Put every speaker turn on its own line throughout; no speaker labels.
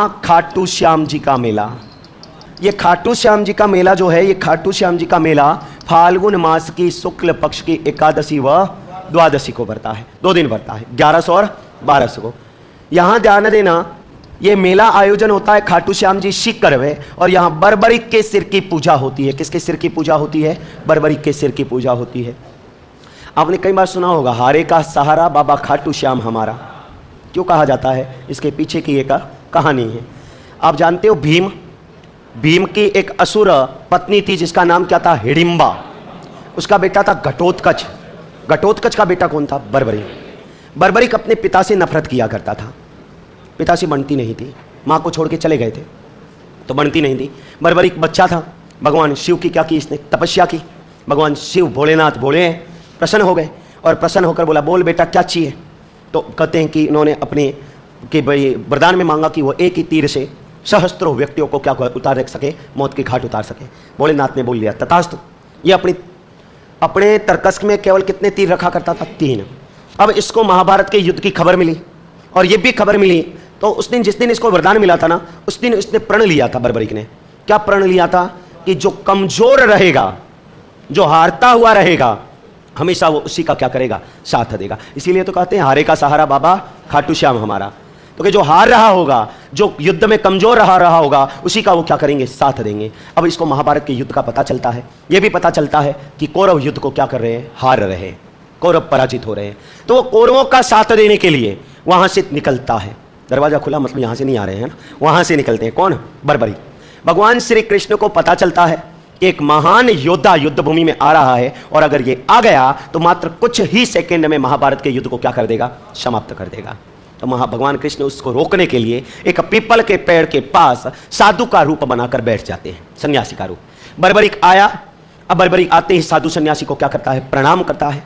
माँ खाटू श्याम जी का मेला। ये खाटू श्याम जी का मेला जो है, ये खाटू श्याम जी का मेला फाल्गुन मास की शुक्ल पक्ष की एकादशी व द्वादशी को भरता है। 2 दिन भरता है, 1100 और 1200 को। यहाँ ध्यान देना, ये मेला आयोजन होता है खाटू श्याम जी सीकर में, और यहाँ बर्बरिक के सिर की पूजा होती है। किसके सिर की पूजा होती है? बर्बरिक के सिर की पूजा होती है। आपने कई बार सुना होगा, हारे का सहारा बाबा खाटू श्याम हमारा। क्यों कहा जाता है? इसके पीछे की एक कहानी है। आप जानते हो भीम की एक असुर पत्नी थी जिसका नाम क्या था? हिडिंबा। उसका बेटा था घटोत्कच। घटोत्कच का बेटा कौन था? बर्बरिक। बर्बरिक अपने पिता से नफरत किया करता था। पिता से बनती नहीं थी, माँ को छोड़ के चले गए थे तो बनती नहीं थी। बर्बरिक बच्चा था। भगवान शिव की क्या की इसने? तपस्या की। भगवान शिव भोलेनाथ भोले हैं, प्रसन्न हो गए, और प्रसन्न होकर बोला, बोल बेटा क्या चाहिए? तो कहते हैं कि इन्होंने अपने कि भाई वरदान में मांगा कि वो एक ही तीर से सहस्त्रों व्यक्तियों को क्या उतार सके, मौत की घाट उतार सके। भोलेनाथ ने बोल लिया तथास्तु। ये अपने तर्कस में केवल कितने तीर रखा करता था? 3। अब इसको महाभारत के युद्ध की खबर मिली, और ये भी खबर मिली, तो उस दिन जिस दिन इसको वरदान मिला था ना, उस दिन इसने प्रण लिया था। बर्बरिक ने क्या प्रण लिया था? कि जो कमजोर रहेगा, जो हारता हुआ रहेगा, हमेशा वो उसी का क्या करेगा? साथ देगा। इसीलिए तो कहते हैं हारे का सहारा बाबा खाटू श्याम हमारा। तो कि जो हार रहा होगा, जो युद्ध में कमजोर रहा होगा, उसी का वो क्या करेंगे? साथ देंगे। अब इसको महाभारत के युद्ध का पता चलता है। यह भी पता चलता है कि कौरव युद्ध को क्या कर रहे हैं? हार रहे हैं, कौरव पराजित हो रहे हैं। तो वो कौरवों का साथ देने के लिए वहां से निकलता है। दरवाजा खुला मतलब यहां से नहीं आ रहे हैं ना, वहां से निकलते हैं। कौन? बर्बरिक। भगवान श्री कृष्ण को पता चलता है कि एक महान योद्धा युद्ध भूमि में आ रहा है, और अगर ये आ गया तो मात्र कुछ ही सेकंड में महाभारत के युद्ध को क्या कर देगा? समाप्त कर देगा। तो भगवान कृष्ण उसको रोकने के लिए एक पीपल के पेड़ के पास साधु का रूप बनाकर बैठ जाते हैं, सन्यासी का रूप। बर्बरिक आया। अब बर्बरिक आते ही साधु सन्यासी को क्या करता है? प्रणाम करता है।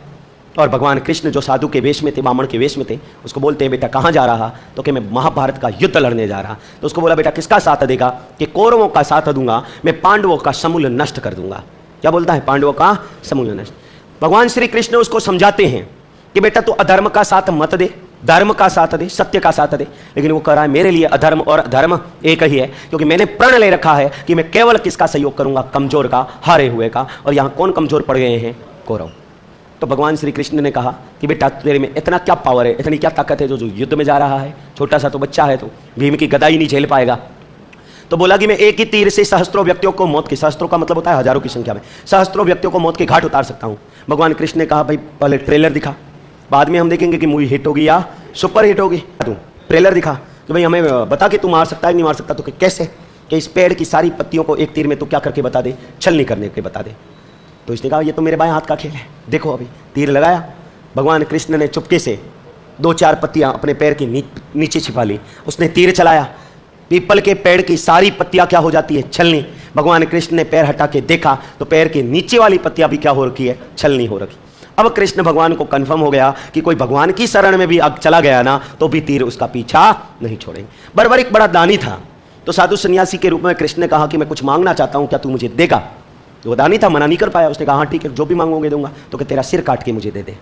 और भगवान कृष्ण जो साधु के वेश में थे, ब्राह्मण के वेश में थे, उसको बोलते हैं बेटा कहाँ जा रहा? तो कि मैं महाभारत का युद्ध लड़ने जा रहा। तो उसको बोला बेटा किसका साथ देगा? कि कौरवों का साथ दूंगा, मैं पांडवों का समूल नष्ट कर दूंगा। क्या बोलता है? पांडवों का समूल नष्ट। भगवान श्री कृष्ण उसको समझाते हैं कि बेटा तू अधर्म का साथ मत दे, धर्म का साथ दे, सत्य का साथ दे। लेकिन वो कह रहा है मेरे लिए अधर्म और धर्म एक ही है, क्योंकि मैंने प्रण ले रखा है कि मैं केवल किसका सहयोग करूंगा? कमजोर का, हारे हुए का। और यहां कौन कमजोर पड़ गए हैं? कौरव। तो भगवान श्री कृष्ण ने कहा कि बेटा तेरे में इतना क्या पावर है, इतनी क्या ताकत है जो युद्ध में जा रहा है? छोटा सा तो बच्चा है, तो भीम की गदा ही नहीं झेल पाएगा। तो बोला कि मैं एक ही तीर से सहस्त्रों व्यक्तियों को मौत की, सहस्त्रों का मतलब होता है हजारों की संख्या में, सहस्त्रों व्यक्तियों को मौत की घाट उतार सकता हूं। भगवान कृष्ण ने कहा भाई पहले ट्रेलर दिखा, बाद में हम देखेंगे कि मूवी हिट होगी या सुपर हिट होगी। तू ट्रेलर दिखा कि भाई हमें बता कि तू मार सकता है नहीं मार सकता। तो कैसे? कि इस पेड़ की सारी पत्तियों को एक तीर में तू क्या करके बता दे? छलनी करने के बता दे। तो इसने कहा ये तो मेरे बाएं हाथ का खेल है, देखो। अभी तीर लगाया, भगवान कृष्ण ने चुपके से 2-4 पत्तियां अपने पैर के नीचे छिपा ली। उसने तीर चलाया, पीपल के पेड़ की सारी पत्तियां क्या हो जाती है? छलनी। भगवान कृष्ण ने पैर हटा के देखा तो पैर के नीचे वाली पत्तियां भी क्या हो रखी है? छलनी हो रखी। अब कृष्ण भगवान को कंफर्म हो गया कि कोई भगवान की शरण में भी अब चला गया ना, तो भी तीर उसका पीछा नहीं छोड़ेंगे। बर्बरिक बड़ा दानी था, तो साधु सन्यासी के रूप में कृष्ण ने कहा कि मैं कुछ मांगना चाहता हूं, क्या तू मुझे देगा? वो दानी था, मना नहीं कर पाया। उसने कहा हाँ ठीक है, जो भी मांगोगे दूंगा। तो कि तेरा सिर काट के मुझे दे दे।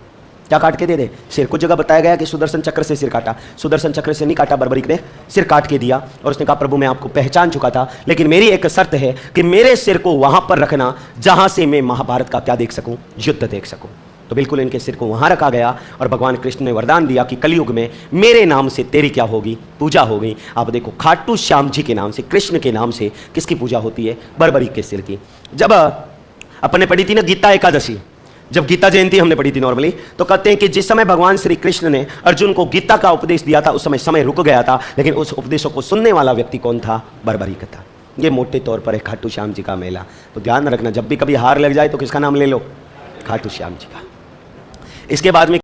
क्या काट के दे दे? सिर। कुछ जगह बताया गया कि सुदर्शन चक्र से सिर काटा, सुदर्शन चक्र से नहीं काटा, बर्बरिक ने सिर काट के दिया। और उसने कहा प्रभु मैं आपको पहचान चुका था, लेकिन मेरी एक शर्त है कि मेरे सिर को वहां पर रखना जहां से मैं महाभारत का क्या देख सकूं? युद्ध देख सकूं। तो बिल्कुल इनके सिर को वहां रखा गया, और भगवान कृष्ण ने वरदान दिया कि कलयुग में मेरे नाम से तेरी क्या होगी? पूजा होगी। आप देखो खाटू श्याम जी के नाम से, कृष्ण के नाम से किसकी पूजा होती है? बर्बरिक के सिर की। जब अपने पढ़ी थी ना गीता एकादशी, जब गीता जयंती हमने पढ़ी थी नॉर्मली, तो कहते हैं कि जिस समय भगवान श्री कृष्ण ने अर्जुन को गीता का उपदेश दिया था उस समय रुक गया था, लेकिन उस उपदेशों को सुनने वाला व्यक्ति कौन था? बर्बरिक था। ये मोटे तौर पर है खाटू श्याम जी का मेला। तो ध्यान रखना, जब भी कभी हार लग जाए तो किसका नाम ले लो? खाटू श्याम जी का। इसके बाद में